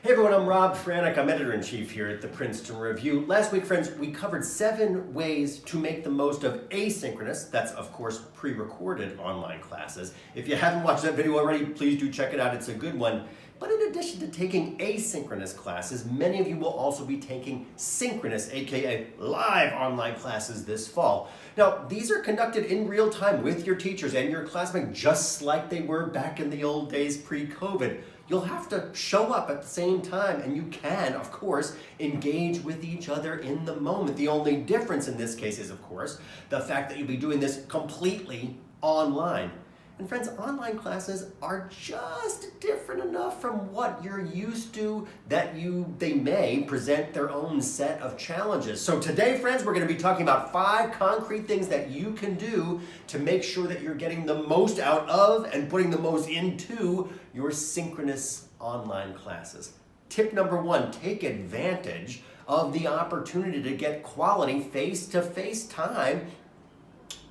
Hey everyone, I'm Rob Franek. I'm Editor-in-Chief here at the Princeton Review. Last week, friends, we covered 7 ways to make the most of asynchronous, that's of course pre-recorded online classes. If you haven't watched that video already, please do check it out. It's a good one. But in addition to taking asynchronous classes, many of you will also be taking synchronous, aka live online classes this fall. Now, these are conducted in real time with your teachers and your classmates, just like they were back in the old days pre-COVID. You'll have to show up at the same time, and you can, of course, engage with each other in the moment. The only difference in this case is, of course, the fact that you'll be doing this completely online. And friends, online classes are just different enough from what you're used to that they may present their own set of challenges. So today, friends, we're going to be talking about 5 concrete things that you can do to make sure that you're getting the most out of and putting the most into your synchronous online classes. Tip number 1, take advantage of the opportunity to get quality face-to-face time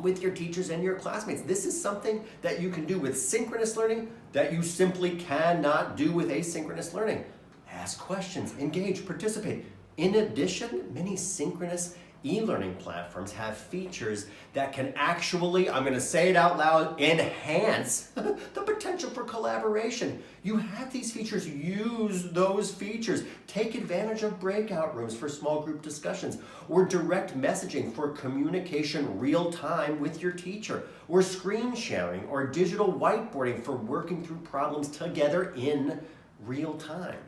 with your teachers and your classmates. This is something that you can do with synchronous learning that you simply cannot do with asynchronous learning. Ask questions, engage, participate. In addition, many synchronous e-learning platforms have features that can actually, I'm going to say it out loud, enhance the potential for collaboration. You have these features, use those features. Take advantage of breakout rooms for small group discussions, or direct messaging for communication real time with your teacher, or screen sharing or digital whiteboarding for working through problems together in real time.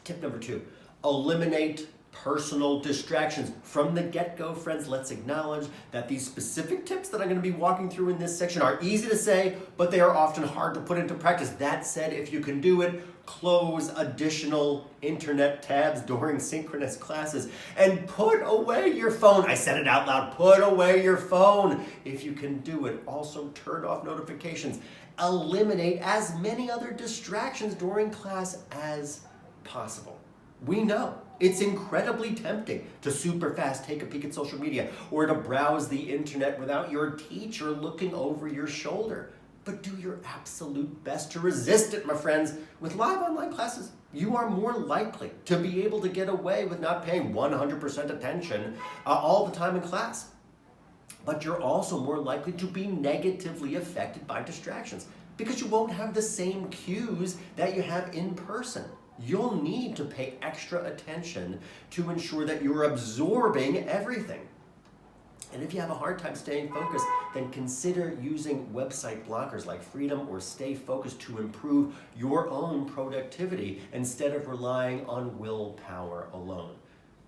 Tip number 2, eliminate personal distractions. From the get-go, friends, let's acknowledge that these specific tips that I'm going to be walking through in this section are easy to say, but they are often hard to put into practice. That said, if you can do it, close additional internet tabs during synchronous classes and put away your phone. I said it out loud, put away your phone. If you can do it, also turn off notifications. Eliminate as many other distractions during class as possible. We know it's incredibly tempting to super fast take a peek at social media or to browse the internet without your teacher looking over your shoulder. But do your absolute best to resist it, my friends. With live online classes, you are more likely to be able to get away with not paying 100% attention all the time in class. But you're also more likely to be negatively affected by distractions because you won't have the same cues that you have in person. You'll need to pay extra attention to ensure that you're absorbing everything. And if you have a hard time staying focused, then consider using website blockers like Freedom or Stay Focused to improve your own productivity instead of relying on willpower alone.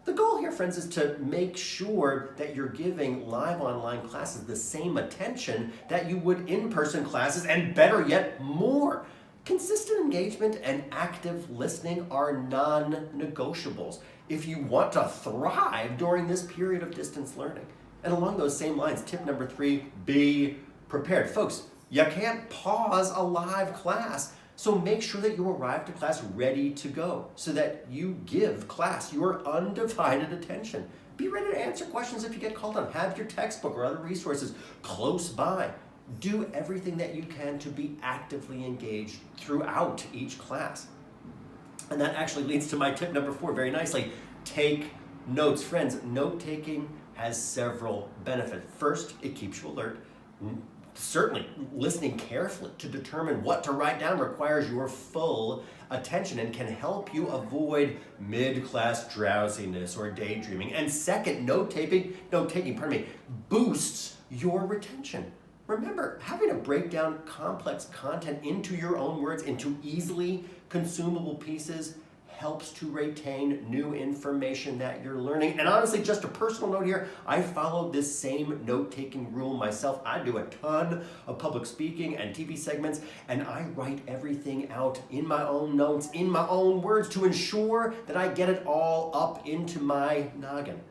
The goal here, friends, is to make sure that you're giving live online classes the same attention that you would in-person classes, and better yet, more. Consistent engagement and active listening are non-negotiables if you want to thrive during this period of distance learning. And along those same lines, tip number 3, be prepared. Folks, you can't pause a live class, so make sure that you arrive to class ready to go so that you give class your undivided attention. Be ready to answer questions if you get called on. Have your textbook or other resources close by. Do everything that you can to be actively engaged throughout each class. And that actually leads to my tip number 4 very nicely. Take notes. Friends, note-taking has several benefits. First, it keeps you alert. Certainly, listening carefully to determine what to write down requires your full attention and can help you avoid mid-class drowsiness or daydreaming. And second, note-taking, boosts your retention. Remember, having to break down complex content into your own words, into easily consumable pieces, helps to retain new information that you're learning. And honestly, just a personal note here, I follow this same note-taking rule myself. I do a ton of public speaking and TV segments, and I write everything out in my own notes, in my own words, to ensure that I get it all up into my noggin.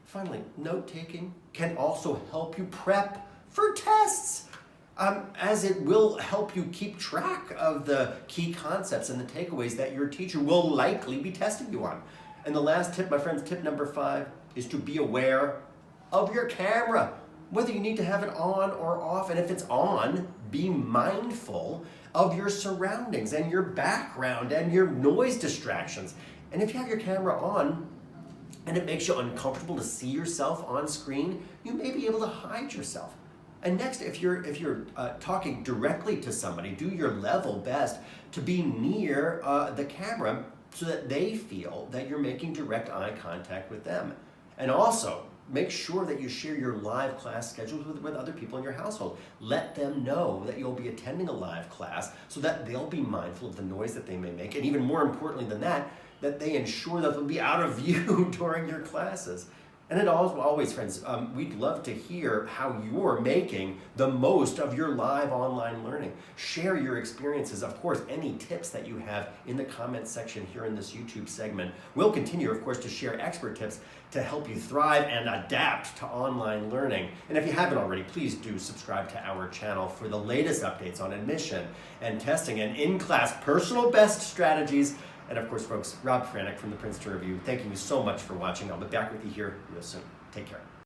Finally, note-taking can also help you prep for tests, as it will help you keep track of the key concepts and the takeaways that your teacher will likely be testing you on. And the last tip, my friends, tip number 5, is to be aware of your camera. whether you need to have it on or off, and if it's on, be mindful of your surroundings and your background and your noise distractions. And if you have your camera on and it makes you uncomfortable to see yourself on screen, you may be able to hide yourself. And next, if you're talking directly to somebody, do your level best to be near the camera so that they feel that you're making direct eye contact with them. And also, make sure that you share your live class schedules with other people in your household. Let them know that you'll be attending a live class so that they'll be mindful of the noise that they may make. And even more importantly than that, that they ensure that they'll be out of view during your classes. And it always, friends, we'd love to hear how you're making the most of your live online learning. Share your experiences. Of course, any tips that you have in the comments section here in this YouTube segment. We'll continue, of course, to share expert tips to help you thrive and adapt to online learning. And if you haven't already, please do subscribe to our channel for the latest updates on admission and testing and in-class personal best strategies. And of course, folks, Rob Franek from the Princeton Review, thanking you so much for watching. I'll be back with you here real soon. Take care.